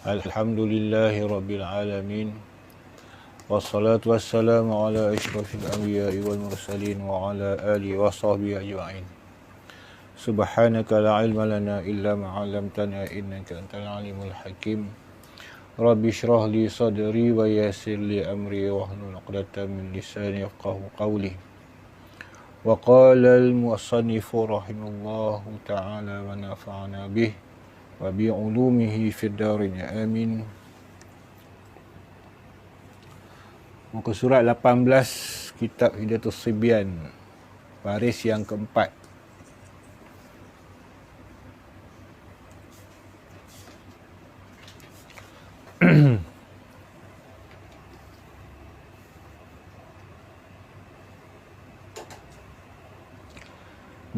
Alhamdulillahi Rabbil Alamin. Wassalatu wassalamu ala asyrafil anbiya'i wal mursalin wa ala alihi wa sahbihi ajma'in. Subhanaka la ilma lana illa ma 'allamtana innaka antal alimul hakim. Rabbi shrah li sadri wa yassir li amri wahlul 'uqdatam min lisani yafqahu qawli. Wa qala al-musannifu rahimallahu ta'ala wa nafa'ana bih wa bi 'ulumihi fid darin amin. Muka surat 18 kitab Hidayatus Sibyan, baris yang keempat.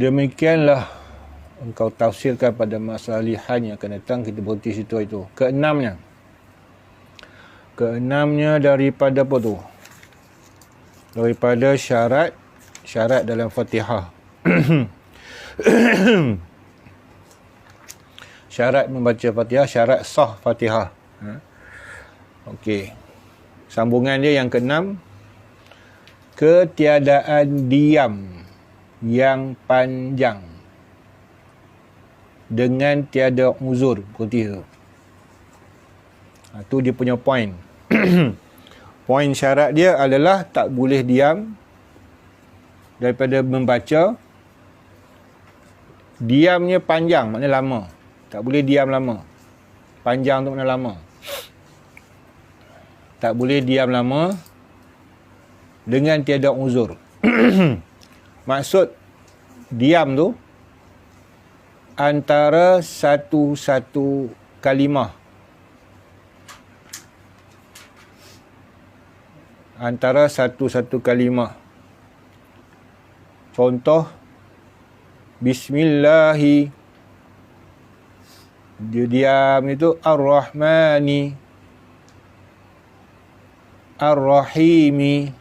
Demikianlah engkau tafsirkan pada masa lihan yang akan datang. Kita berhenti situ itu. Keenamnya daripada apa tu? Daripada syarat dalam Fatihah. Syarat membaca Fatihah, syarat sah Fatihah. Okey. Sambungan dia yang keenam, ketiadaan diam yang panjang dengan tiada uzur. Berhenti tu. Itu dia punya point. Poin syarat dia adalah tak boleh diam daripada membaca. Diamnya panjang, maknanya lama. Tak boleh diam lama. Panjang tu makna lama. Tak boleh diam lama dengan tiada uzur. Maksud diam tu antara satu kalimah. Antara satu kalimah. Contoh, Bismillahi. Dia diam itu Ar-Rahmani, Ar-Rahimi.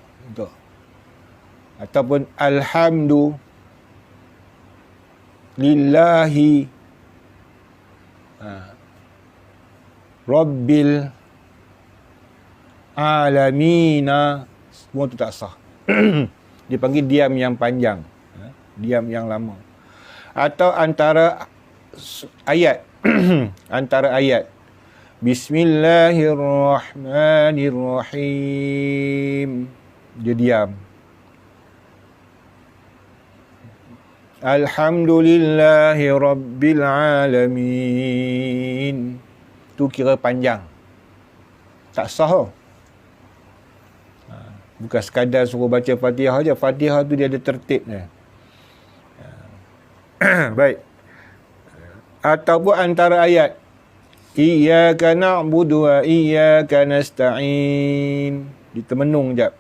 Ataupun Alhamdu Lillahi Rabbil Alamina. Semua tu tak sah. Dia panggil diam yang panjang, diam yang lama. Atau antara ayat antara ayat, Bismillahirrahmanirrahim, dia diam. Alhamdulillahi Rabbil Alamin, tu kira panjang. Tak sah. Bukan sekadar suruh baca Fatihah je. Fatihah tu dia ada tertib dia. Baik. Ataupun antara ayat, Iyyaka na'budu wa iyyaka nasta'in, ditemenung jap.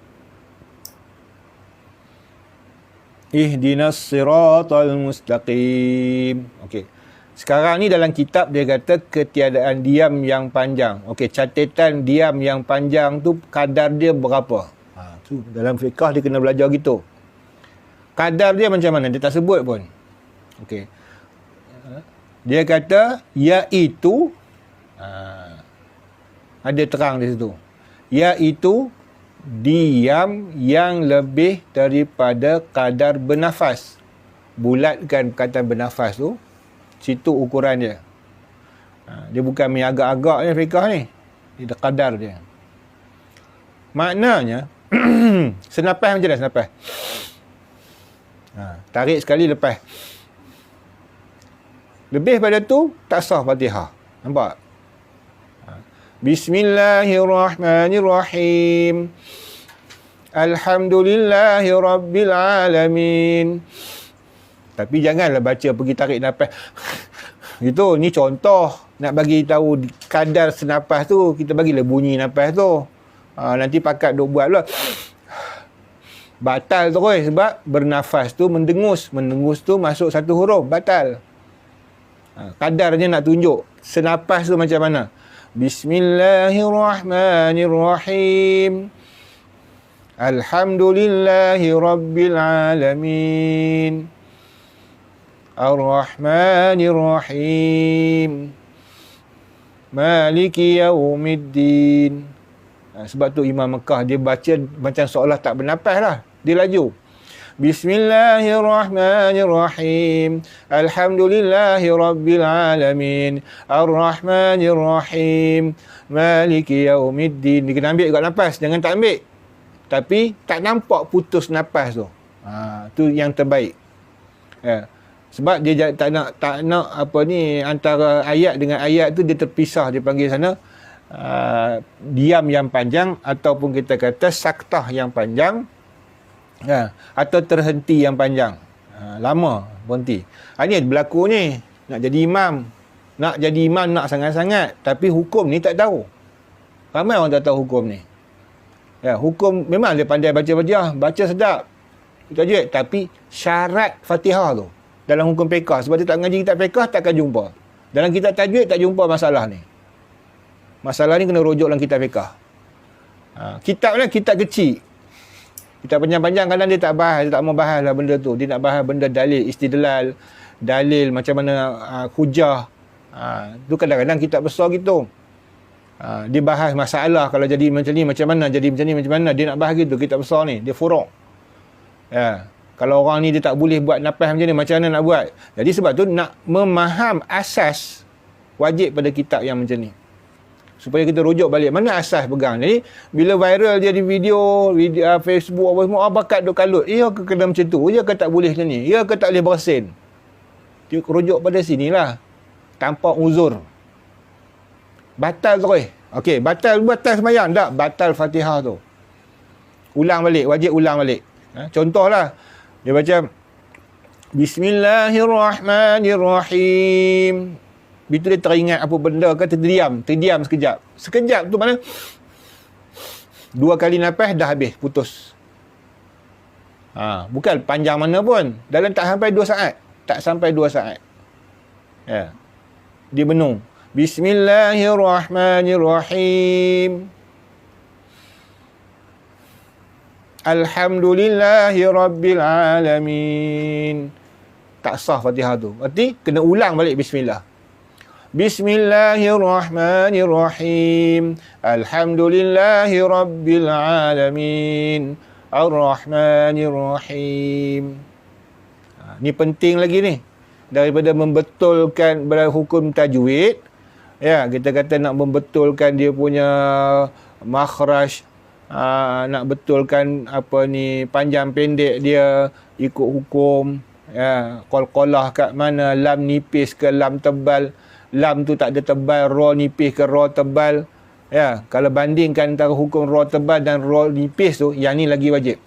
Ihdinas siratal mustaqim. Okey. Sekarang ni dalam kitab dia kata ketiadaan diam yang panjang. Okey, catatan diam yang panjang tu kadar dia berapa? Tu dalam fiqh dia kena belajar gitu. Kadar dia macam mana? Dia tak sebut pun. Okey. Dia kata iaitu ada terang di situ. Iaitu diam yang lebih daripada kadar bernafas. Bulatkan perkataan bernafas tu, situ ukuran dia. Dia bukan main agak-agak ni fiqh ni. Dia ada kadar dia. Maknanya senapas macam mana senapas? Tarik sekali lepas. Lebih pada tu tak sah Fatihah. Nampak? Bismillahirrahmanirrahim. Alhamdulillahi Rabbil Alamin. Tapi janganlah baca pergi tarik nafas. Gitu, ni contoh nak bagi tahu kadar senapas tu, kita bagilah bunyi nafas tu. Nanti pakat duk buat pula. Batal terus sebab bernafas tu mendengus. Mendengus tu masuk satu huruf, batal. Kadarnya nak tunjuk senapas tu macam mana. Bismillahirrahmanirrahim. Alhamdulillahi Rabbil Alamin. Ar-Rahmanirrahim. Maliki yaumiddin. Sebab tu Imam Mekah dia baca macam seolah tak bernafas lah. Dia laju. Bismillahirrahmanirrahim. Alhamdulillahirabbil alamin. Arrahmanirrahim. Maliki yaumiddin. Dia kena ambil juga nafas, jangan tak ambil. Tapi tak nampak putus nafas tu. Tu yang terbaik. Ya. Sebab dia tak nak apa ni, antara ayat dengan ayat tu dia terpisah, dia panggil sana diam yang panjang, ataupun kita kata saktah yang panjang, atau terhenti yang panjang. Lama berhenti. Ini berlaku ni, nak jadi imam nak sangat-sangat, tapi hukum ni tak tahu. Ramai orang tak tahu hukum ni. Hukum memang dia pandai baca Fatihah, baca sedap, tajwid, tapi syarat Fatihah tu dalam hukum fiqh, sebab dia tak mengaji kitab fiqh, takkan jumpa. Dalam kitab tajwid tak jumpa masalah ni. Masalah ni kena rujuk dalam kitab fiqh. Kitab ni kitab kecil. Kitab panjang-panjang kadang dia tak bahas, dia tak mau bahas lah benda tu. Dia nak bahas benda dalil, istidlal, dalil macam mana hujah. Tu kadang-kadang kitab besar gitu. Dia bahas masalah kalau jadi macam ni macam mana, jadi macam ni macam mana, dia nak bahas gitu. Kitab besar ni dia furuk. Kalau orang ni dia tak boleh buat nafas macam ni, macam mana nak buat? Jadi sebab tu nak memaham asas, wajib pada kitab yang macam ni, supaya kita rujuk balik mana asas pegang. Jadi bila viral dia di video Facebook apa semua, bakat duk kalut, ya ke kena macam tu, ya ke tak boleh macam ni, ya ke tak boleh bersin. Dia rujuk pada sinilah, tanpa uzur. Batal terus. Okey, batal sembahyang tak? Batal Fatihah tu. Ulang balik, wajib ulang balik. Contohlah, dia baca Bismillahirrahmanirrahim. Bila dia teringat apa benda ke, terdiam sekejap. Sekejap tu mana? 2 kali nafas dah habis, putus. Bukan panjang mana pun. Dalam tak sampai 2 saat. Tak sampai 2 saat. Dia benung. Bismillahirrahmanirrahim. Alhamdulillahirabbil alamin. Tak sah Fatihah tu. Berarti kena ulang balik bismillah. Bismillahirrahmanirrahim. Alhamdulillahirabbil alamin. Arrahmanirrahim. Ni penting lagi ni. Daripada membetulkan hukum tajwid, kita kata nak membetulkan dia punya makhraj, nak betulkan apa ni panjang pendek dia ikut hukum, qalqalah kat mana, lam nipis ke lam tebal, lam tu tak ada tebal, ra nipis ke ra tebal. Kalau bandingkan antara hukum ra tebal dan ra nipis tu, yang ni lagi wajib.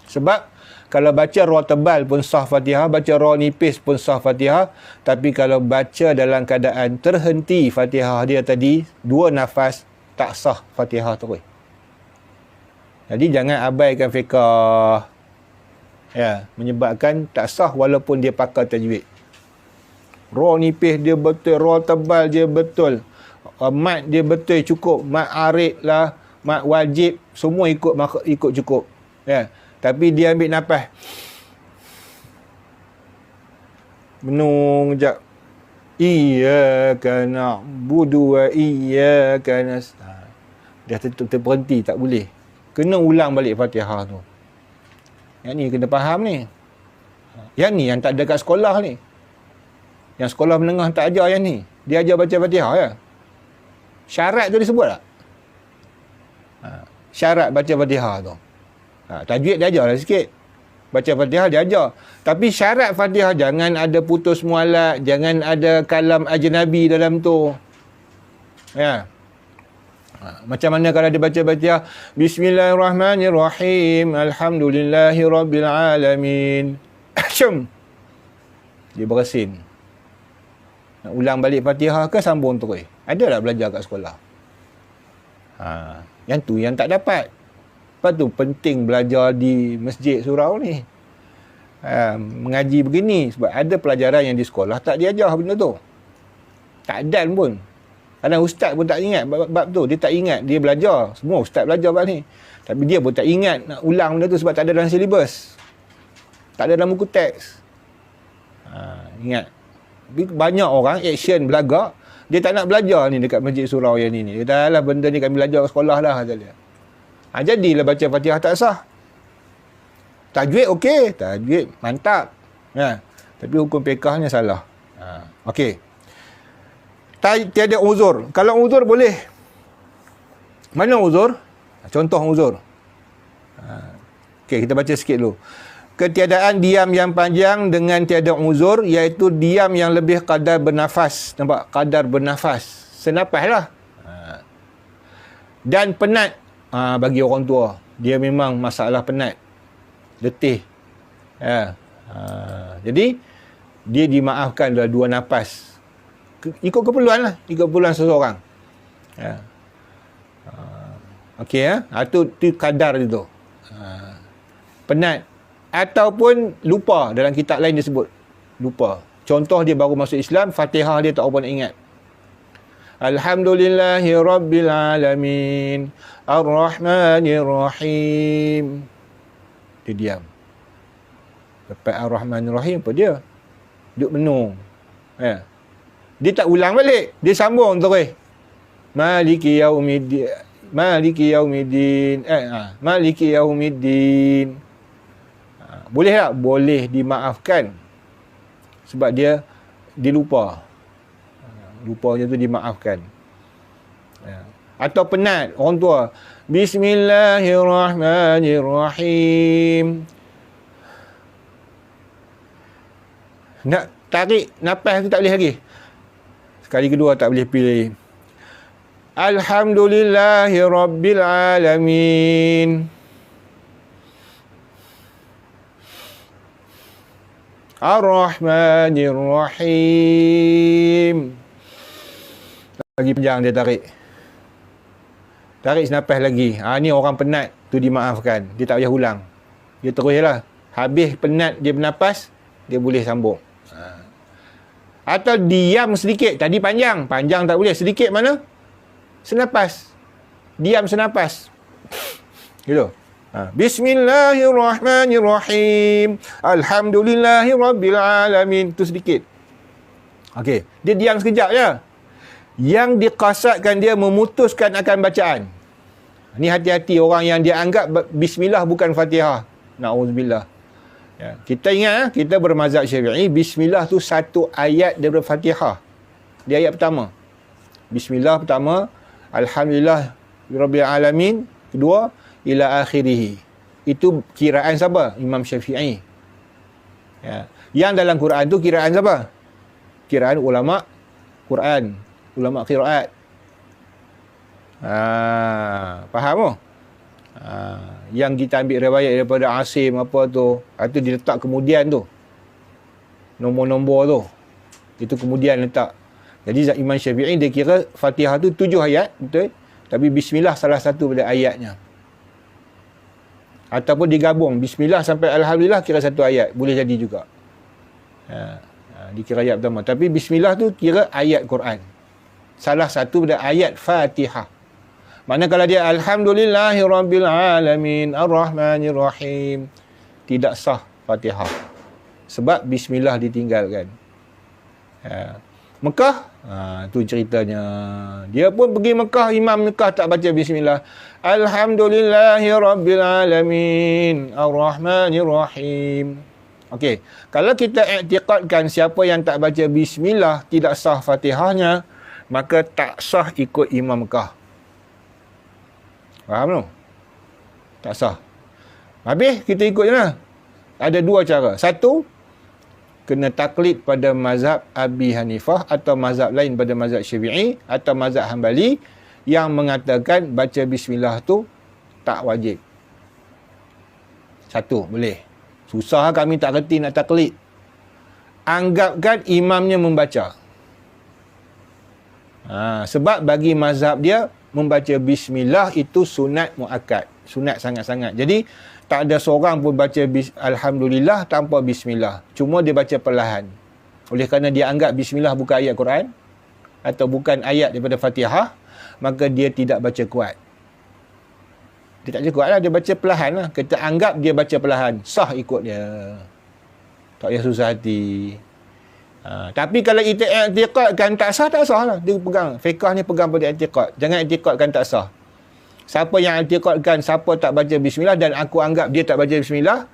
Sebab kalau baca ra tebal pun sah Fatihah, baca ra nipis pun sah Fatihah, tapi kalau baca dalam keadaan terhenti Fatihah dia tadi, 2 nafas, tak sah Fatihah terus. Jadi jangan abaikan fiqh. Menyebabkan tak sah walaupun dia pakai tajwid. Ra nipis dia betul, ra tebal dia betul, mat dia betul cukup, mat arid lah, mat wajib, semua ikut cukup. Tapi dia ambil nafas, menung sekejap, iyyaka na'budu wa iyyaka nasta'in. Dah terberhenti, tak boleh. Kena ulang balik Fatihah tu. Yang ni kena faham ni. Yang ni yang tak ada kat sekolah ni. Yang sekolah menengah tak ajar yang ni. Dia ajar baca Fatihah ya. Syarat tu disebut tak? Syarat baca Fatihah tu. Tajwid dia ajar lah sikit. Baca Fatihah dia ajar. Tapi syarat Fatihah jangan ada putus mualat, jangan ada kalam ajnabi dalam tu. Macam mana kalau dia baca Fatihah, Bismillahirrahmanirrahim, Alhamdulillahirabbil alamin. Dia bersin. Nak ulang balik Fatihah ke sambung terus? Ada tak belajar kat sekolah? Yang tu yang tak dapat. Lepas tu penting belajar di masjid surau ni. Mengaji begini. Sebab ada pelajaran yang di sekolah tak diajar benda tu. Tak ada pun. Kadang ustaz pun tak ingat bab tu. Dia tak ingat. Dia belajar. Semua ustaz belajar bab ni. Tapi dia pun tak ingat nak ulang benda tu sebab tak ada dalam silibus. Tak ada dalam buku teks. Ingat. Banyak orang action belagak. Dia tak nak belajar ni dekat Masjid Surau yang ni. Dia kata, alah benda ni kami belajar kat sekolah dah, kata dia. Jadilah baca Fatihah tak sah. Tajwid okey, tajwid mantap. Tapi hukum fiqahnya salah. Okey. Tiada uzur. Kalau uzur boleh. Mana uzur? Contoh uzur. Okey, kita baca sikit dulu. Ketiadaan diam yang panjang dengan tiada uzur, iaitu diam yang lebih kadar bernafas. Nampak? Kadar bernafas. Senapas lah. Dan penat. Bagi orang tua, dia memang masalah penat. Letih. Jadi, dia dimaafkan dalam 2 nafas. Ikut keperluan lah. Ikut keperluan seseorang. Okey, itu kadar itu. Penat. Ataupun lupa. Dalam kitab lain dia sebut lupa. Contoh dia baru masuk Islam, Fatihah dia tak apa nak ingat. Alhamdulillahi Rabbil Alamin Ar-Rahmanir Rahim. Dia diam. Lepas Ar-Rahmanir Rahim apa dia? Duduk menung. Dia tak ulang balik. Dia sambung terus. Maliki Yaumiddin. Maliki Yaumiddin. Maliki Yaumiddin. Boleh tak? Boleh dimaafkan. Sebab dia lupa. Lupanya tu dimaafkan. Atau penat. Orang tua. Bismillahirrahmanirrahim. Nak tarik nafas tu tak boleh lagi. Sekali kedua tak boleh pilih. Alhamdulillahi Rabbil Alamin. Ar-Rahmanir Rahim. Lagi panjang dia tarik. Tarik senapas lagi. Ni orang penat. Tu dimaafkan. Dia tak payah ulang. Dia terus lah. Habis penat dia bernapas, dia boleh sambung. Atau diam sedikit. Tadi panjang. Panjang tak boleh. Sedikit mana? Senapas. Diam senapas. Gitu. Bismillahirrahmanirrahim. Alhamdulillahirabbil alamin. Tu sedikit. Okey, dia diam sekejap je. Yang dikasatkan dia memutuskan akan bacaan. Ni hati-hati orang yang dia anggap bismillah bukan Fatihah. Na'udzubillah. Kita ingat, kita bermazhab Syafi'i, bismillah tu satu ayat daripada Fatihah. Di ayat pertama. Bismillah pertama, alhamdulillah rabbil alamin. Kedua, ila akhirih. Itu kiraan siapa? Imam Syafi'i. Yang dalam Quran tu kiraan siapa? Kiraan ulama Quran, ulama qiraat. Faham tak? Yang kita ambil riwayat daripada Asim apa tu, itu diletak kemudian tu. Nombor-nombor tu. Itu kemudian letak. Jadi Imam Syafi'i dia kira Fatihah tu 7 ayat, betul? Tapi bismillah salah satu pada ayatnya. Ataupun digabung bismillah sampai alhamdulillah kira satu ayat, boleh jadi juga. Dikira ayat pertama, tapi bismillah tu kira ayat Quran, salah satu pada ayat Fatihah. Manakala dia alhamdulillahirabbil alamin arrahmanir rahim, tidak sah Fatihah sebab bismillah ditinggalkan. Mekah, tu ceritanya. Dia pun pergi Mekah, imam Mekah tak baca bismillah. Alhamdulillahirabbil alamin arrahmanir rahim. Okey, kalau kita i'tiqadkan siapa yang tak baca bismillah tidak sah Fatihahnya, maka tak sah ikut imam Mekah. Faham tak? Tak sah. Habis kita ikut je lah. Ada 2 cara. Satu, kena taklid pada mazhab Abi Hanifah atau mazhab lain pada mazhab Syafi'i atau mazhab Hambali yang mengatakan baca bismillah tu tak wajib. Satu, boleh. Susah kami tak reti nak taklid. Anggapkan imamnya membaca. Sebab bagi mazhab dia, membaca bismillah itu sunat muakkad. Sunat sangat-sangat. Jadi, tak ada seorang pun baca alhamdulillah tanpa bismillah. Cuma dia baca perlahan. Oleh kerana dia anggap bismillah bukan ayat Quran atau bukan ayat daripada Fatihah, maka dia tidak baca kuat. Dia tak baca kuat lah, dia baca perlahan lah. Kita anggap dia baca perlahan, sah ikut dia. Tak payah susah hati. Tapi kalau i'tiqad kan tak sah lah. Dia pegang. Fiqh ni pegang pada i'tiqad. Jangan i'tiqad kan tak sah. Siapa yang i'tiqadkan siapa tak baca bismillah dan aku anggap dia tak baca bismillah,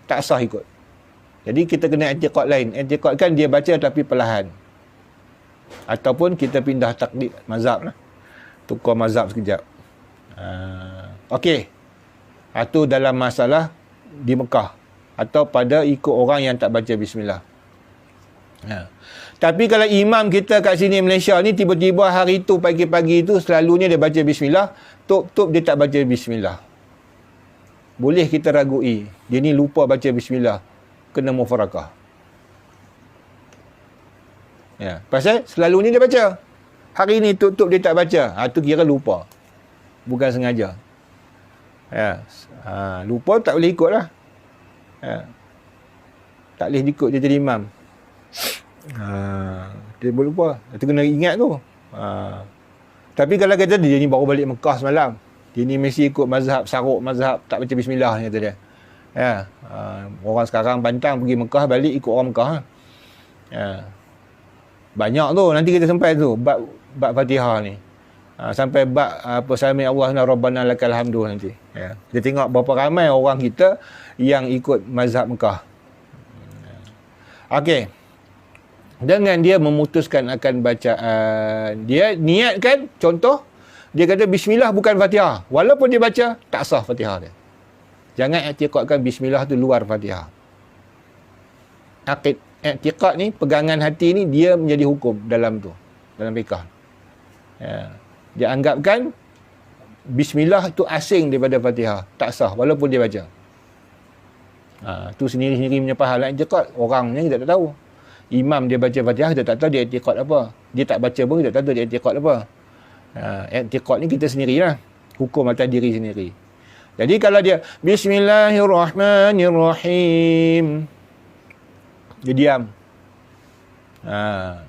tak sah ikut. Jadi kita kena i'tiqad lain. I'tiqad kan dia baca tapi perlahan. Ataupun kita pindah taklid mazhab lah. Tukar mazhab sekejap. Okey. Itu dalam masalah di Mekah. Atau pada ikut orang yang tak baca bismillah. Tapi kalau imam kita kat sini Malaysia ni tiba-tiba hari tu pagi-pagi tu selalunya dia baca bismillah, tup-tup dia tak baca bismillah. Boleh kita ragui, dia ni lupa baca bismillah, kena mufarakah. Pasal selalunya dia baca. Hari ni tup-tup dia tak baca, tu kira lupa. Bukan sengaja. Lupa tak boleh ikut lah. Tak boleh ikut dia jadi imam. Dia boleh lupa. Itu kena ingat tu. Tapi kalau kata dia ni baru balik Mekah semalam, dia ni mesti ikut mazhab saruk, mazhab tak baca bismillah ni, kata dia. Orang sekarang pantang pergi Mekah balik ikut orang Mekah. Banyak tu nanti kita sampai tu bab Fatihah ni. Sampai bab apa sami Allahna rabbana lakal hamdu nanti. Kita tengok berapa ramai orang kita yang ikut mazhab Mekah. Okey. Dengan dia memutuskan akan bacaan, dia niatkan, contoh, dia kata bismillah bukan Fatihah. Walaupun dia baca, tak sah Fatihah dia. Jangan i'tiqadkan bismillah tu luar Fatihah. I'tiqad ni, pegangan hati ni, dia menjadi hukum dalam tu, dalam fiqh. Dia anggapkan bismillah tu asing daripada Fatihah. Tak sah, walaupun dia baca. Tu sendiri-sendiri punya pahala i'tiqad. Orangnya kita tak tahu. Imam dia baca Fatihah, kita tak tahu dia i'tiqad apa. Dia tak baca pun, kita tak tahu dia i'tiqad apa. I'tiqad ni kita sendirilah. Hukum atas diri sendiri. Jadi kalau dia Bismillahirrahmanirrahim, dia diam.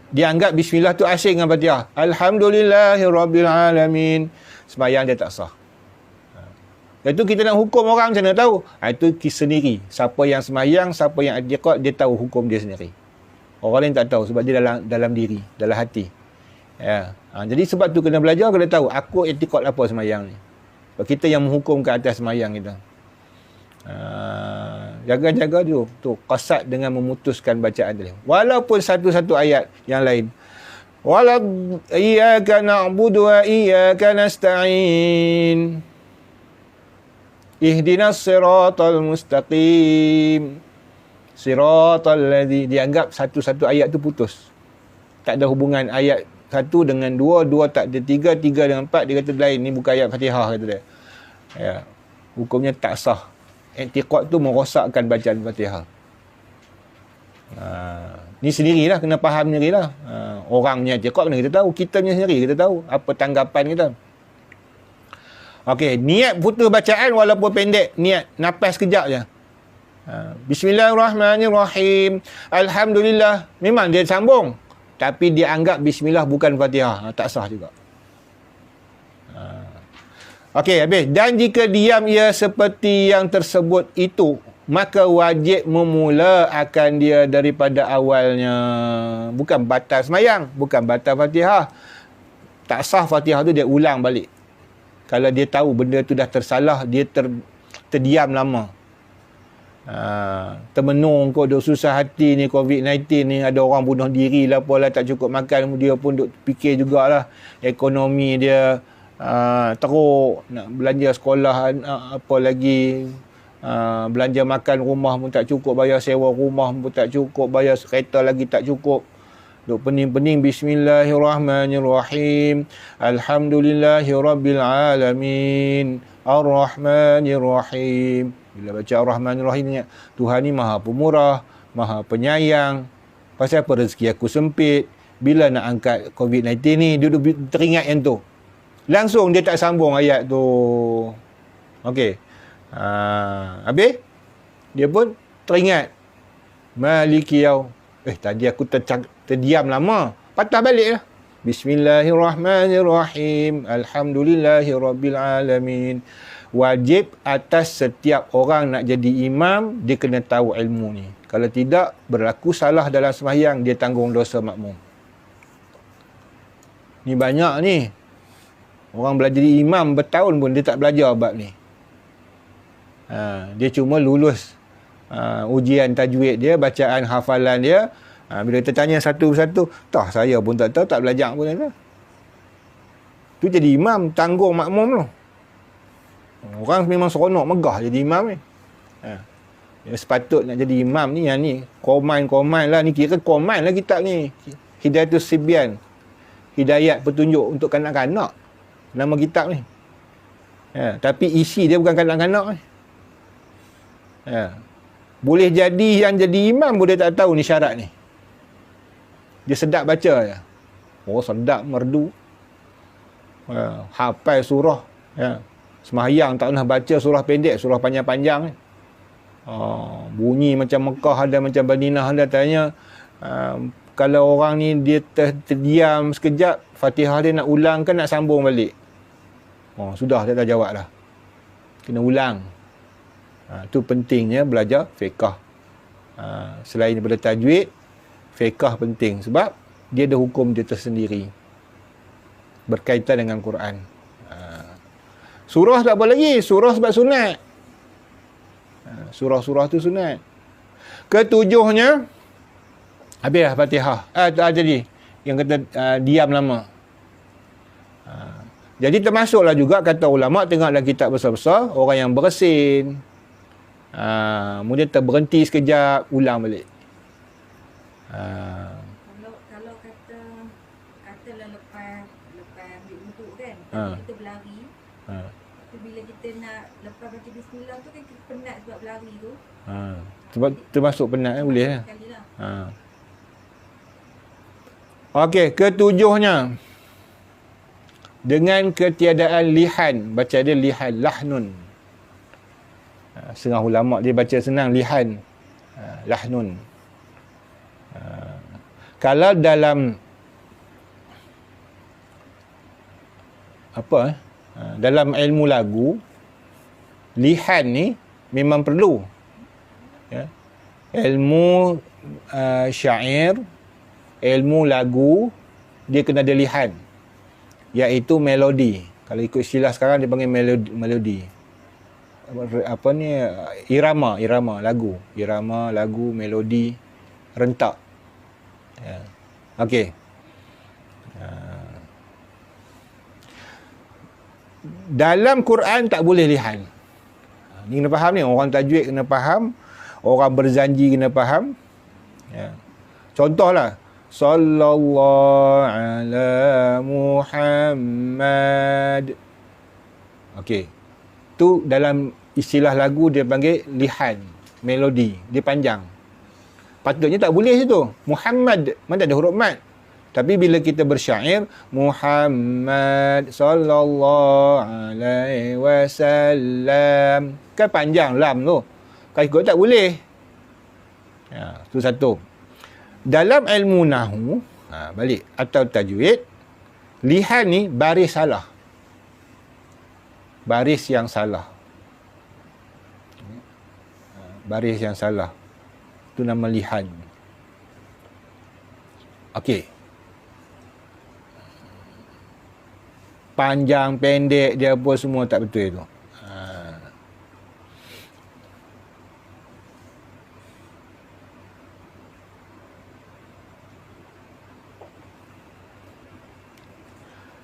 Dia anggap bismillah tu asing dengan Fatihah. Alhamdulillahirrabbilalamin. Sembahyang dia tak sah. Itu kita nak hukum orang macam mana tahu? Itu sendiri. Siapa yang sembahyang, siapa yang i'tiqad, dia tahu hukum dia sendiri. Orang lain tak tahu sebab dia dalam diri, dalam hati. Jadi sebab tu kena belajar, kena tahu aku i'tiqad apa sembahyang ni. Sebab kita yang menghukum ke atas sembahyang kita. Jaga-jaga tu qasad dengan memutuskan bacaan dia. Walaupun satu-satu ayat yang lain. Iyyaka na'budu wa iyyaka nasta'in. Ihdinas siratal mustaqim. Siratal ladzi, dianggap satu-satu ayat tu putus. Tak ada hubungan ayat satu dengan dua, dua tak ada tiga, tiga dengan empat, dia kata lain, ni bukan ayat Fatihah, kata dia. Hukumnya tak sah. I'tiqad tu merosakkan bacaan Fatihah. Ni sendirilah, kena faham sendirilah. Orangnya i'tiqad kena kita tahu, kita punya sendiri kita tahu apa tanggapan kita. Okey, niat putus bacaan walaupun pendek, niat nafas sekejap je. Bismillahirrahmanirrahim. Alhamdulillah. Memang dia sambung, tapi dia anggap bismillah bukan Fatihah. Tak sah juga. Okey, habis. Dan jika diam ia seperti yang tersebut itu, maka wajib memula akan dia daripada awalnya. Bukan batal semayang, bukan batal Fatihah. Tak sah Fatihah tu dia ulang balik. Kalau dia tahu benda tu dah tersalah, dia terdiam lama. Termenung kau duk susah hati ni, COVID-19 ni, ada orang bunuh diri lah, apalah, tak cukup makan, dia pun duk fikir jugalah ekonomi dia teruk, nak belanja sekolah, apa lagi, belanja makan rumah pun tak cukup, bayar sewa rumah pun tak cukup, bayar kereta lagi tak cukup. Duk pening-pening Bismillahirrahmanirrahim. Alhamdulillahirrabbilalamin. Ar-Rahmanirrahim. Bila baca Ar-Rahmanirrahim ni, Tuhan ni Maha Pemurah, Maha Penyayang. Pasal apa rezeki aku sempit? Bila nak angkat COVID-19 ni, duduk teringat yang tu. Langsung dia tak sambung ayat tu. Okey. Habis dia pun teringat. Maliki yaum. Tadi aku terdiam lama. Patah balik lah. Bismillahirrahmanirrahim. Alhamdulillahirrabbilalamin. wajib atas setiap orang nak jadi imam, dia kena tahu ilmu ni. Kalau tidak, berlaku salah dalam sembahyang, dia tanggung dosa makmum. Ni banyak ni. Orang belajar jadi imam bertahun pun dia tak belajar bab ni. Dia cuma lulus ujian tajwid dia, bacaan hafalan dia. Bila kita tanya satu persatu, tak, saya pun tak tahu, tak belajar pun tak. Tu jadi imam, tanggung makmum tu. Orang memang seronok megah jadi imam ni. Yang sepatut nak jadi imam ni, yang ni komain lah, ni kira komain lah kitab ni. Hidayatus Sibyan, hidayat petunjuk untuk kanak-kanak, nama kitab ni. Tapi isi dia bukan kanak-kanak ni. Boleh jadi yang jadi imam boleh tak tahu ni syarat ni. Dia sedap baca je. Oh, sedap merdu. Hafal surah. Sembahyang tak pernah baca surah pendek, surah panjang-panjang ni. Bunyi macam Mekah ada, macam Madinah ada. Tanya, kalau orang ni dia terdiam sekejap, Fatihah dia nak ulang kan nak sambung balik? Sudah, dia dah jawab dah. Kena ulang. Tu pentingnya belajar fiqh. Selain daripada tajwid, fiqh penting sebab dia ada hukum dia tersendiri berkaitan dengan Quran. Surah tak apa lagi, surah sebab sunat. Surah-surah tu sunat. Ketujuhnya, habis lah Fatihah. Jadi yang kata diam lama. Jadi termasuklah juga kata ulama' tengok dalam kitab besar-besar, orang yang bersin, kemudian terberhenti sekejap, ulang balik. Kalau katalah lepas ambil wuduk kan, kita berlari. Tu bila kita nak lepas baca bismillah tu kan kita penat sebab berlari tu. Sebab termasuk penat boleh lah. Lah. Okey, ketujuhnya, dengan ketiadaan lihan, baca dia lihan, lahnun. Setengah ulama' dia baca senang lihan, lahnun. Kalau dalam dalam ilmu lagu, lihan ni memang perlu. Ilmu syair, ilmu lagu, dia kena ada lihan, iaitu melodi. Kalau ikut istilah sekarang dia panggil melodi. Irama lagu, melodi, rentak. Okey. Dalam Quran tak boleh lihan. Ni kena faham ni, orang tajwid kena faham, orang berzanji kena faham. Contohlah, sallallahu ala Muhammad. Okey. Tu dalam istilah lagu dia panggil lihan, melodi, dia panjang. Patutnya tak boleh situ. Muhammad, mana ada huruf mat. Tapi bila kita bersyair, Muhammad sallallahu alaihi wasallam, kan panjang lam tu. Kalau ikut tak boleh. Tu satu. Dalam ilmu nahwu, balik, atau tajwid, lihan ni baris salah. Baris yang salah. Baris yang salah. Itu nama lihan. Okey. Panjang, pendek, dia apa semua tak betul tu.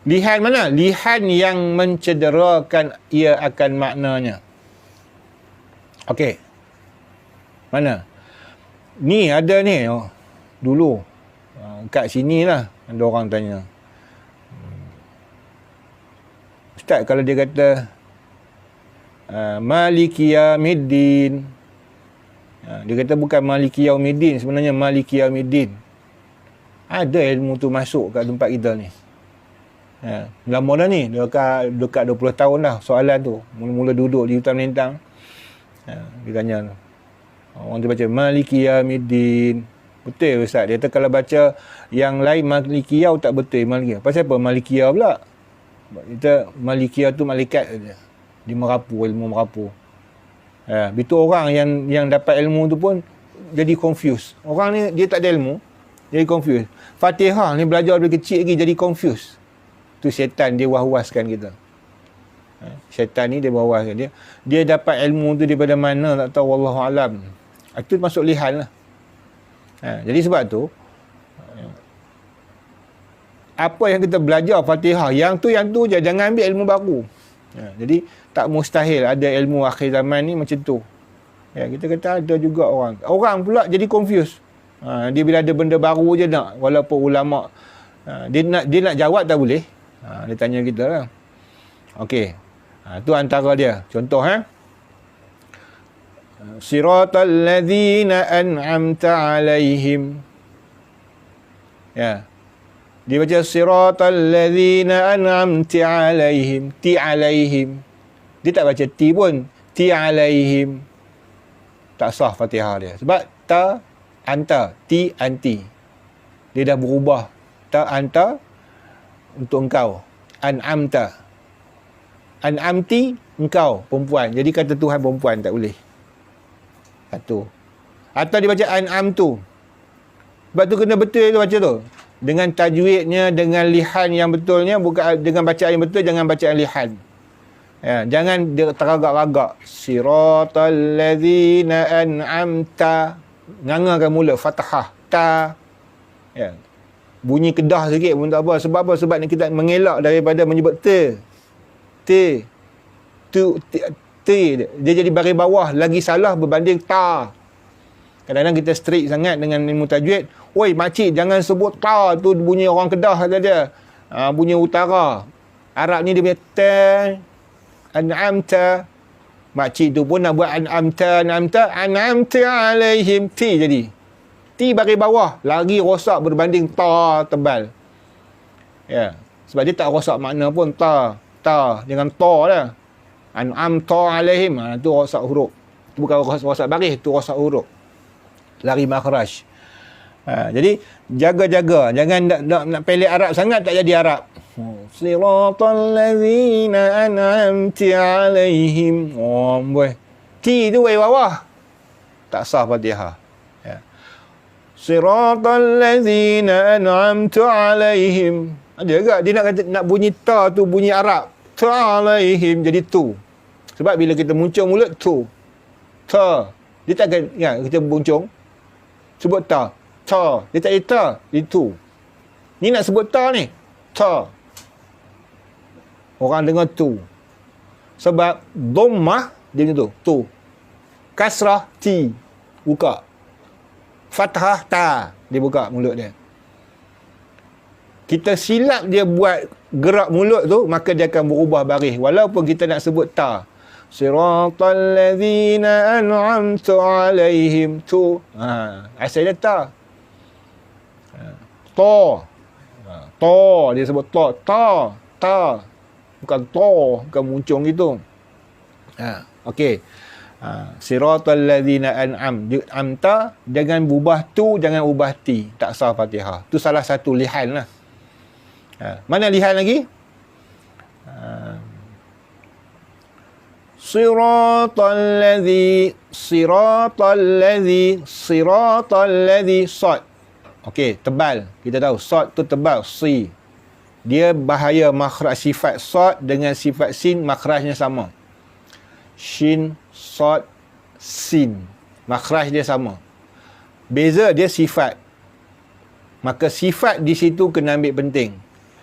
Lihan mana? Lihan yang mencederakan ia akan maknanya. Okey. Mana? Ni ada ni. Dulu. Kat sini lah. Ada orang tanya. Ustaz, kalau dia kata Maliki Yaumiddin, dia kata bukan Maliki Yaumiddin, sebenarnya Maliki Yaumiddin. Ada ilmu tu masuk kat tempat kita ni. Lama dah ni, dekat 20 tahun dah soalan tu. Mula-mula duduk di hutan melintang, dia tanya, orang tu baca Maliki Yaumiddin. Betul Ustaz, dia kata kalau baca yang lain Maliki Yaum tak betul. Maliki, pasal apa Maliki Yaum pula? Kita Malikiyah tu malaikat saja. Dia merapu, ilmu merapu. Itu orang yang dapat ilmu tu pun jadi confused. Orang ni dia tak ada ilmu, jadi confused. Fatihah ni belajar dari kecil lagi jadi confused. Tu syaitan dia was-waskan kita. Syaitan ni dia was-waskan dia dapat ilmu tu daripada mana tak tahu, wallahu alam. Itu masuk lihan lah. Jadi sebab tu apa yang kita belajar Fatihah, yang tu je, jangan ambil ilmu baru. Jadi tak mustahil ada ilmu akhir zaman ni macam tu. Kita kata ada juga orang pula jadi confused. Dia bila ada benda baru je nak, walaupun ulama dia nak jawab tak boleh. Dia tanya kita lah. Okey. Tu antara dia. Contoh Siratal ladzina an'amta alaihim. Dia baca siratal ladzina an'amta alaihim, ti alaihim. Dia tak baca ti pun, ti alaihim. Tak sah Fatihah dia. Sebab ta anta, ti anti. Dia dah berubah. Ta anta untuk engkau. An'amta. An'amti engkau perempuan. Jadi kata Tuhan perempuan tak boleh. Satu. Atau dia baca an'amtu. Sebab tu kena betul tu baca tu. Dengan tajwidnya, dengan lihan yang betulnya, bukan dengan bacaan yang betul, jangan bacaan lihan. Jangan dia teragak-ragak. Siratal ladzina an'amta. Ngangakan mulut fathah ta. Bunyi kedah sikit pun tak apa. Sebab apa? Sebab kita mengelak daripada menyebut te. Dia jadi baris bawah lagi salah berbanding ta. Kadang-kadang kita strict sangat dengan ilmu tajwid. Oi makcik, jangan sebut ta tu bunyi orang Kedah saja. Bunyi utara. Arab ni dia punya ta, an'amta. Makcik tu pun nak buat an'amta alaihim, ti jadi. Ti baris bawah lagi rosak berbanding ta tebal. Sebab dia tak rosak makna pun ta dengan ta lah. An'amta alaihim, tu rosak huruf. Tu bukan rosak baris, tu rosak huruf. Lari makhraj. Jadi jaga-jaga, jangan nak pelik Arab sangat tak jadi Arab. Siratal ladzina an'amta alaihim. Boy. Ti tu baris bawah. Tak sah Fatihah. Siratal ladzina an'amta alaihim. Ada juga dia nak kata nak bunyi ta tu bunyi Arab. Ta alaihim jadi tu. Sebab bila kita muncung mulut tu. Ta. Dia tak akan kita buncung. Sebut ta. Dia tak ada ta. Itu. Ni nak sebut ta ni. Ta. Orang dengar tu. Sebab dhammah dia macam tu. Tu. Kasrah ti. Buka. Fathah ta. Dia buka mulut dia. Kita silap dia buat gerak mulut tu, maka dia akan berubah baris. Walaupun kita nak sebut ta. Siratal ladzina an'amta alaihim tu. Asal dia ta. Dia sebut ta. Bukan ta, bukan muncung gitu. Okey. Siratal ladzina an'amta, jangan ubah tu, jangan ubah ti. Tak sah Fatihah. Tu salah satu lihan lah. Mana lihan lagi? Siratal ladzi sad. Okey, tebal. Kita tahu sad tu tebal, si. Dia bahaya makhraj sifat sad dengan sifat sin makhrajnya sama. Shin, sad, sin. Makhraj dia sama. Beza dia sifat. Maka sifat di situ kena ambil penting.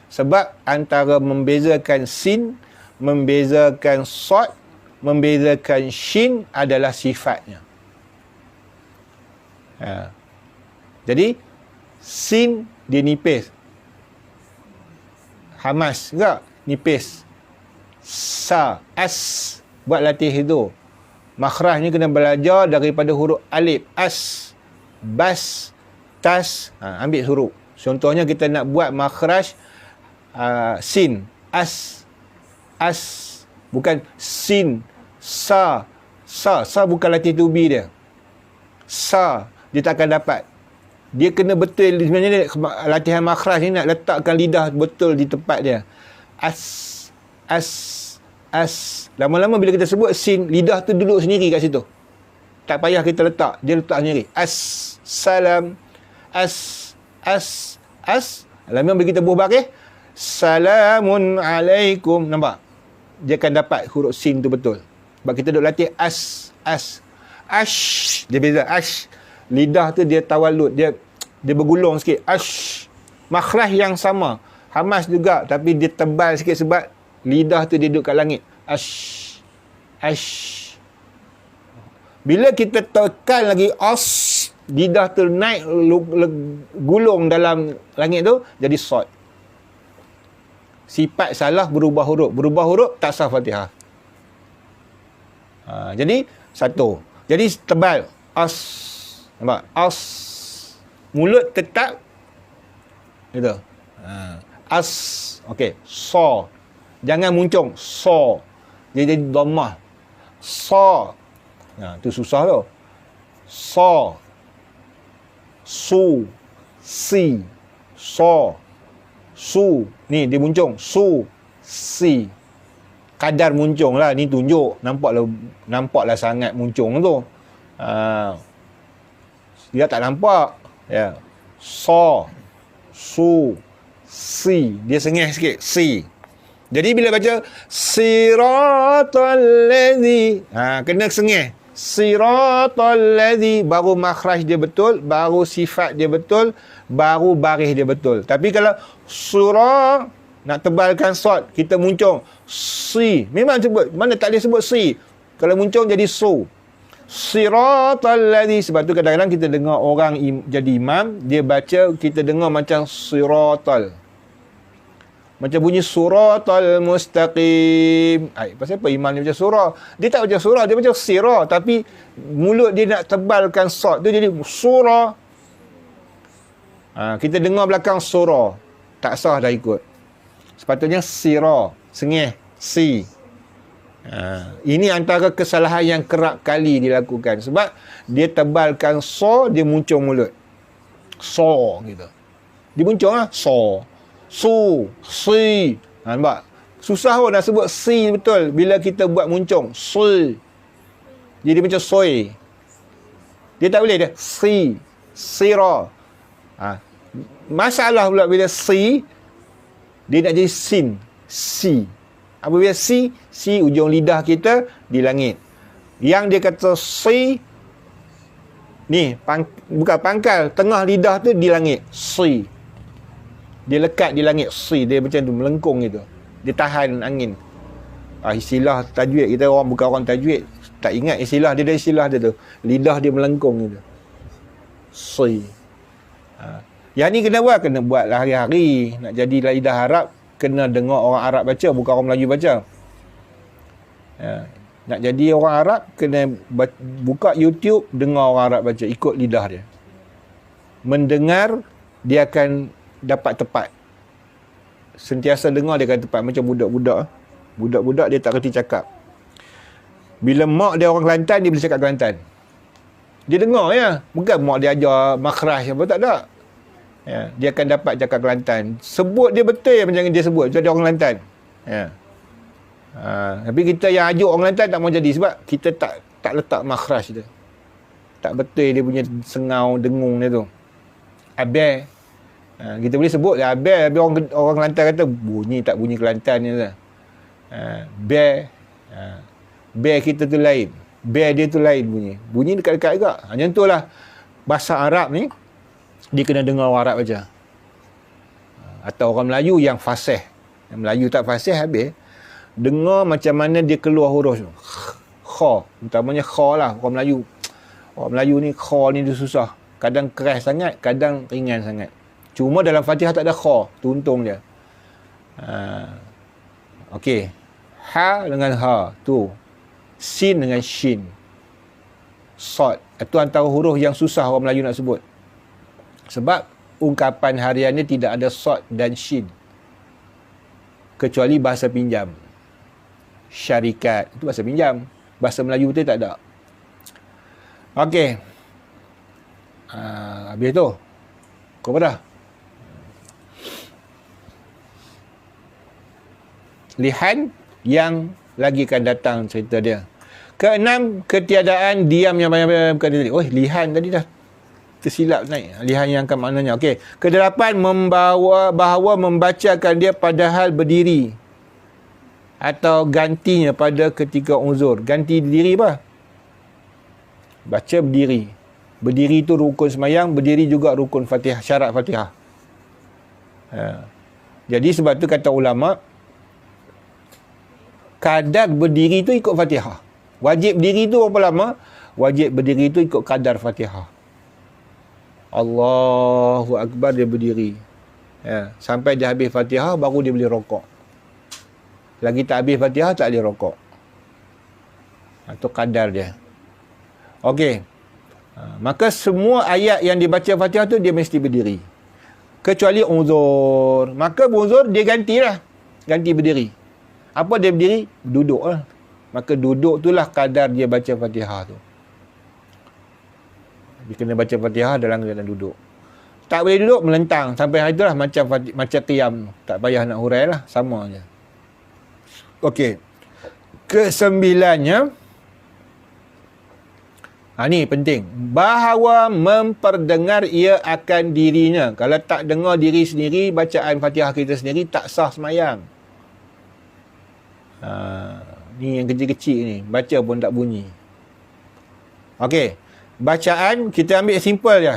Sebab antara membezakan sin, membezakan sad, membezakan shin adalah sifatnya. Jadi sin dia nipis. Hamas enggak? Nipis. Sa, as. Buat latih itu. Makhrajnya kena belajar daripada huruf alif. As, bas, tas. Ambil huruf. Contohnya kita nak buat makhraj sin. As. Bukan sin. Sa bukan latih tubi dia. Sa dia tak akan dapat. Dia kena betul. Sebenarnya latihan makhraj ni nak letakkan lidah betul di tempat dia. As as. Lama-lama bila kita sebut sin, lidah tu duduk sendiri kat situ. Tak payah kita letak, dia letak sendiri. As, salam, as. Lama bila kita buah bakih, salamun alaikum. Nampak? Dia akan dapat huruf sin tu betul. Sebab kita duk latih as. Ash. Dia beza. Ash. Lidah tu dia tawalud. Dia bergulung sikit. Ash. Makhraj yang sama. Hamas juga. Tapi dia tebal sikit sebab lidah tu dia duduk kat langit. Ash. Bila kita tekan lagi as, lidah tu naik gulung dalam langit tu, jadi sod. Sifat salah berubah huruf tak sah Fatihah. Jadi satu. Jadi tebal as. Nampak? As. Mulut tetap gitu. As. Okey, so. Jangan muncung so. Dia jadi dhammah. So. Tu susah tu. So. Su. Si. So. Su. Ni dia muncung. Su. Si. Kadar muncung lah. Ni tunjuk. Nampaklah sangat muncung tu. Dia tak nampak. Ya. So. Su. Si. Dia sengih sikit. Si. Jadi bila baca siratal ladzi, kena sengih. Siratal ladzi, baru makhraj dia betul, baru sifat dia betul, baru baris dia betul. Tapi kalau surah nak tebalkan sod, kita muncung si. Memang sebut, mana tak boleh sebut si. Kalau muncung jadi su. Siratal ladzi. Sebab tu kadang-kadang kita dengar orang jadi imam, dia baca, kita dengar macam siratal. Macam bunyi suratal mustaqim. Pasal apa imam dia baca surah? Dia tak baca surah, dia baca sirah. Tapi mulut dia nak tebalkan sod tu jadi surah. Kita dengar belakang surah. Tak sah dah ikut. Sepatutnya sirah. Sengih. Si. Ini antara kesalahan yang kerap kali dilakukan. Sebab dia tebalkan so, dia muncung mulut. So gitu. Dia muncung lah. So. Su, si. Nampak? Susah pun nak sebut si betul bila kita buat muncung. Si. Jadi macam soy. Dia tak boleh dia. Si. Sira. Masalah pula bila si, dia nak jadi sin. Si. Apabila si ujung lidah kita di langit. Yang dia kata si, ni, bukan pangkal. Tengah lidah tu di langit. Si. Dia lekat di langit. Si. Dia macam tu, melengkung gitu. Dia tahan angin. Istilah tajwid. Kita orang bukan orang tajwid. Tak ingat istilah dia. Istilah dia tu. Lidah dia melengkung gitu. Si. Yang ni kena buat. Kena buat hari-hari. Nak jadi lidah Arab, kena dengar orang Arab baca. Bukan orang Melayu baca. Nak jadi orang Arab, kena buka YouTube, dengar orang Arab baca. Ikut lidah dia. Mendengar, dia akan dapat tepat. Sentiasa dengar dia akan tepat. Macam budak-budak. Budak-budak dia tak kerti cakap. Bila mak dia orang Kelantan, dia boleh cakap Kelantan. Dia dengar ya. Bukan mak dia ajar makhraj apa, tak ada. Ya, dia akan dapat cakap Kelantan. Sebut dia betul macam dia sebut. Jadi orang Kelantan. Ya. Tapi kita yang ajuk orang Kelantan tak mau jadi sebab kita tak letak makhraj dia. Tak betul dia punya sengau dengung dia tu. Abel. Kita boleh sebut lah Abel. Orang Kelantan kata bunyi tak bunyi Kelantan ni lah. Bear. Bear kita tu lain. Bear dia tu lain bunyi. Bunyi dekat-dekat juga. Macam tu lah. Bahasa Arab ni, dia kena dengar orang Arab baca. Atau orang Melayu yang fasih. Yang Melayu tak fasih habis. Dengar macam mana dia keluar huruf tu. Kha. Utamanya kha lah. Orang Melayu ni kha ni dia susah. Kadang keras sangat, kadang ringan sangat. Cuma dalam Fatihah tak ada kha. Tuntung dia. Okey. Ha dengan ha. Tu. Sin dengan shin. Sod. Itu antara huruf yang susah orang Melayu nak sebut. Sebab ungkapan harian dia tidak ada sod dan shin. Kecuali bahasa pinjam. Syarikat. Itu bahasa pinjam. Bahasa Melayu betul tak ada. Okey. Habis tu. Kau apa dah? Lihan yang lagi akan datang cerita dia. Keenam, ketiadaan diam yang banyak bukan tadi. Oh, lihan tadi dah tersilap naik. Lihan yang akan maknanya. Okey. Kedelapan, bahawa membacakan dia padahal berdiri. Atau gantinya pada ketika uzur. Ganti diri apa? Baca berdiri. Berdiri itu rukun semayang, berdiri juga rukun Fatihah, syarat Fatihah. Jadi sebab tu kata ulama, kadar berdiri tu ikut Fatihah. Wajib berdiri tu berapa lama? Wajib berdiri tu ikut kadar Fatihah. Allahu Akbar, dia berdiri. Sampai dia habis Fatihah, baru dia boleh rokok. Lagi tak habis Fatihah, tak boleh rokok. Itu kadar dia. Okey. Maka semua ayat yang dibaca Fatihah tu, dia mesti berdiri. Kecuali uzur. Maka uzur, dia gantilah. Ganti berdiri. Apa dia berdiri? Duduk lah. Maka duduk itulah kadar dia baca Fatihah tu. Dia kena baca Fatihah dalam keadaan duduk. Tak boleh duduk, melentang. Sampai hari itulah macam qiyam. Tak payah nak hurai lah. Sama je. Okey. Kesembilannya, ni penting. Bahawa memperdengar ia akan dirinya. Kalau tak dengar diri sendiri, bacaan Fatihah kita sendiri, tak sah semayang. Ni yang kecil-kecil ni. Baca pun tak bunyi. Okey. Bacaan, kita ambil simple je.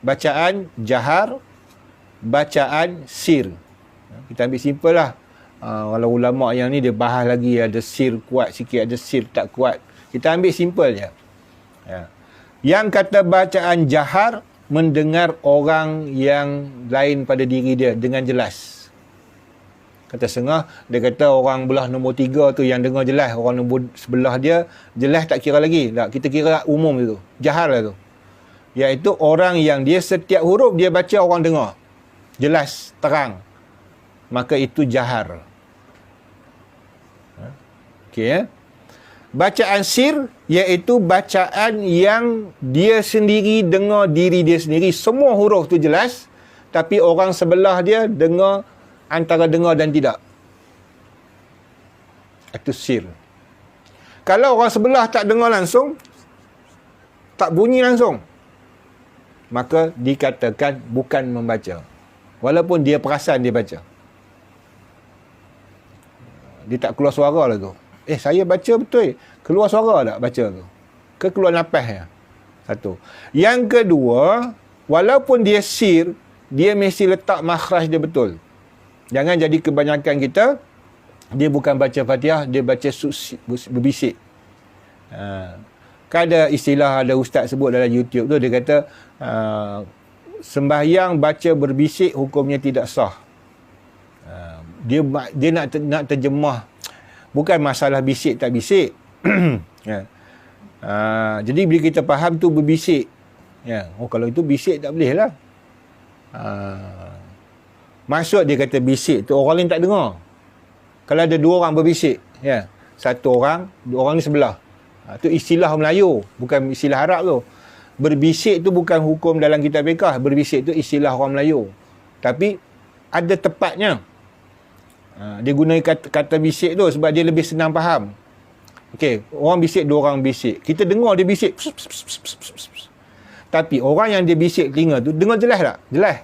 Bacaan jahar, bacaan sir. Kita ambil simple lah. Walau ulama' yang ni dia bahas lagi, ada sir kuat sikit, ada sir tak kuat. Kita ambil simple je. Yang kata bacaan jahar, mendengar orang yang lain pada diri dia dengan jelas. Kata setengah, dia kata orang belah nombor 3 tu yang dengar jelas. Orang nombor sebelah dia, jelas tak kira lagi. Tak, kita kira umum tu. Jahar lah tu. Iaitu orang yang dia setiap huruf dia baca orang dengar. Jelas, terang. Maka itu jahar. Okey. Bacaan sir, iaitu bacaan yang dia sendiri dengar diri dia sendiri. Semua huruf tu jelas. Tapi orang sebelah dia dengar, antara dengar dan tidak. Itu sir. Kalau orang sebelah tak dengar langsung, tak bunyi langsung, maka dikatakan bukan membaca. Walaupun dia perasan dia baca. Dia tak keluar suara lah tu. Saya baca betul. Keluar suara tak baca tu? Keluar nafas ya. Satu. Yang kedua, walaupun dia sir, dia mesti letak makhraj dia betul. Jangan jadi kebanyakan kita, dia bukan baca Fatihah, dia baca berbisik. Kan ada istilah, ada ustaz sebut dalam YouTube tu, dia kata, sembahyang baca berbisik hukumnya tidak sah. Dia nak terjemah. Bukan masalah bisik tak bisik. Jadi bila kita faham tu berbisik. Kalau itu bisik tak boleh lah. Maksud dia kata bisik tu orang lain tak dengar. Kalau ada 2 orang berbisik, satu orang, 2 orang ni sebelah. Tu istilah Melayu, bukan istilah Arab tu. Berbisik tu bukan hukum dalam kitab fiqh. Berbisik tu istilah orang Melayu. Tapi ada tepatnya. Dia guna kata bisik tu sebab dia lebih senang faham. Okey, orang bisik, 2 orang bisik. Kita dengar dia bisik. Tapi orang yang dia bisik telinga tu dengar jelas tak? Jelas.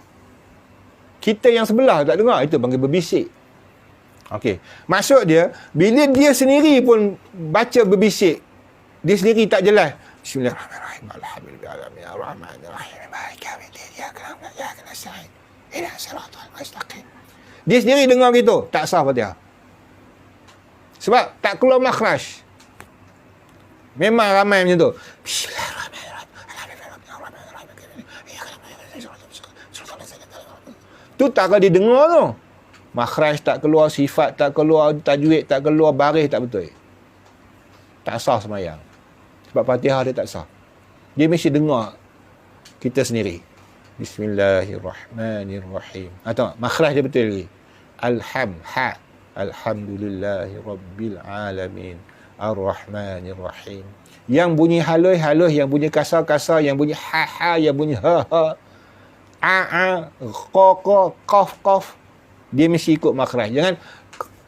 Kita yang sebelah tak dengar, itu panggil berbisik. Okey. Maksud dia, bila dia sendiri pun baca berbisik, dia sendiri tak jelas. Bismillahirrahmanirrahim. Alhamdulillahirabbil arrahmanirrahim. Maliki yaumiddin. Iyyaka nasta'in. Ihdinas siratal mustaqim. Dia sendiri dengar gitu, tak sah Fatihah. Sebab tak keluar makhraj. Memang ramai macam tu. Bismillahirrahmanirrahim. Tu tak kalau dia dengar tu. Makhraj tak keluar, sifat tak keluar, tajwid tak keluar, baris tak betul. Tak sah semayang. Sebab Fatihah dia tak sah. Dia mesti dengar kita sendiri. Bismillahirrahmanirrahim. Tahu makhraj dia betul lagi. Alhamdulillahirabbil alamin. Ar-Rahmanir-Rahim. Yang bunyi halus, yang bunyi kasar, yang bunyi ha, yang bunyi ha. Qaf, dia mesti ikut makhraj. Jangan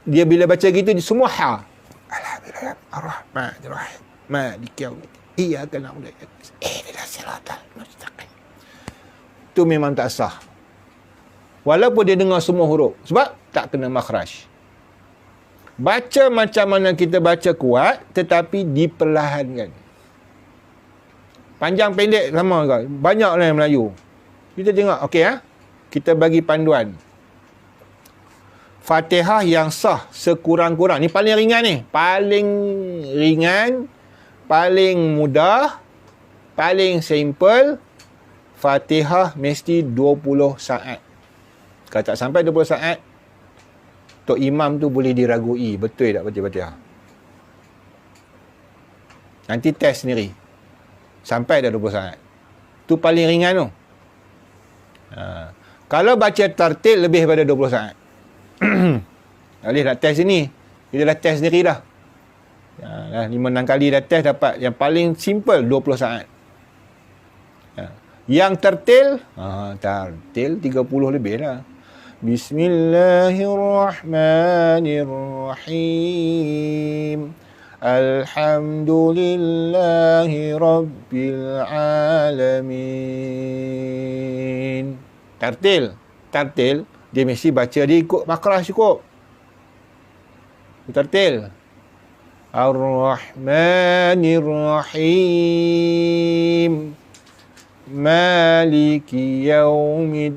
dia bila baca gitu dia semua ha. Alhamdulillah Ar-Rahmanir Rahim Maliki Yaumiddin Iyyaka na'budu wa iyyaka nasta'in Ihdinas siratal mustaqim. Itu memang tak sah. Walaupun dia dengar semua huruf. Sebab tak kena makhraj. Baca macam mana kita baca kuat, tetapi diperlahankan. Panjang pendek sama ke? Banyak lah yang Melayu. Kita tengok, okey ha? Kita bagi panduan. Fatihah yang sah sekurang-kurang. Ni paling ringan ni. Paling ringan, paling mudah, paling simple. Fatihah mesti 20 saat. Kalau tak sampai 20 saat, Tok Imam tu boleh diragui. Betul tak baca Fatihah? Nanti test sendiri. Sampai dah 20 saat. Tu paling ringan tu. Kalau baca tartil lebih daripada 20 saat. Alih nak test sini. Kita dah test sendiri dah. 5-6 kali dah test dapat. Yang paling simple 20 saat. Yang tartil, tartil 30 lebih lah. Bismillahirrahmanirrahim. Alhamdulillahi Rabbil Alamin. Tartil, dia mesti baca dia ikut makhraj cukup. Tartil. Ar-Rahmanir-Rahim. Maliki Yaumiddin.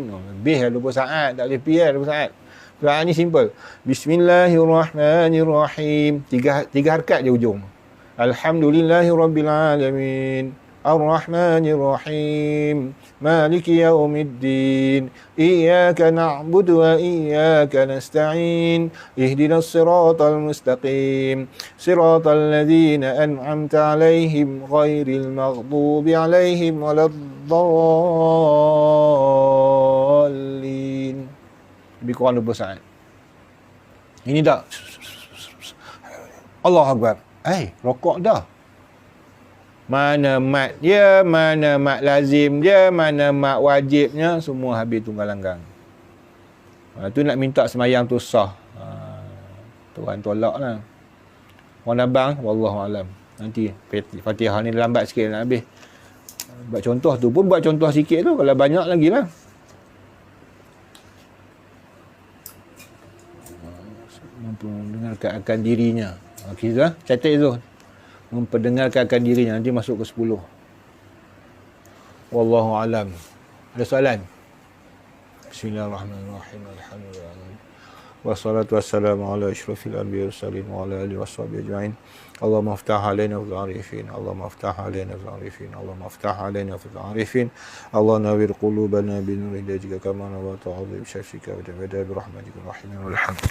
Lebih dah 20 saat. Tak boleh pergi dah 20 saat. Doa ni simple. Bismillahirrahmanirrahim. Tiga harakat je ujung. Alhamdulillahirrabbilalamin. Ar-Rahmanir-Rahim. Maliki Yaumiddin. Iyyaka na'budu wa iyyaka nasta'in. Ihdinas siratal mustaqim. Siratal ladzina an'amta 'alaihim ghairil maghdubi 'alaihim waladdallin. Lebih kurang 20 saat. Ini dah. Allah Akbar. Rokok dah. Mana mat dia, mana mat lazim dia, mana mat wajibnya, semua habis tunggal langgang. Tu nak minta semayang tu sah. Tuhan tolak lah. Orang abang, wallahualam. Nanti Fatihah ni lambat sikit nak habis. Buat contoh tu pun buat contoh sikit tu. Kalau banyak lagi lah. Memperdengarkan akan dirinya. Kita catat itu. Memperdengarkan akan dirinya. Nanti masuk ke 10. Wallahu alam. Ada soalan? Bismillahirrahmanirrahim. Alhamdulillah. Wassalatu wassalamu ala asyrafil anbiya'i wassalin wa ala alihi washabihi ajma'in. Allahumma aftah alaina fil arifin. Allahumma aftah alaina fil arifin. Allahumma aftah alaina fil arifin. Allah nawwir qulubana bi nuri wajhika kama nawwata 'azim syafika wa ta'ala bi rahmatika rahimah wal hamd.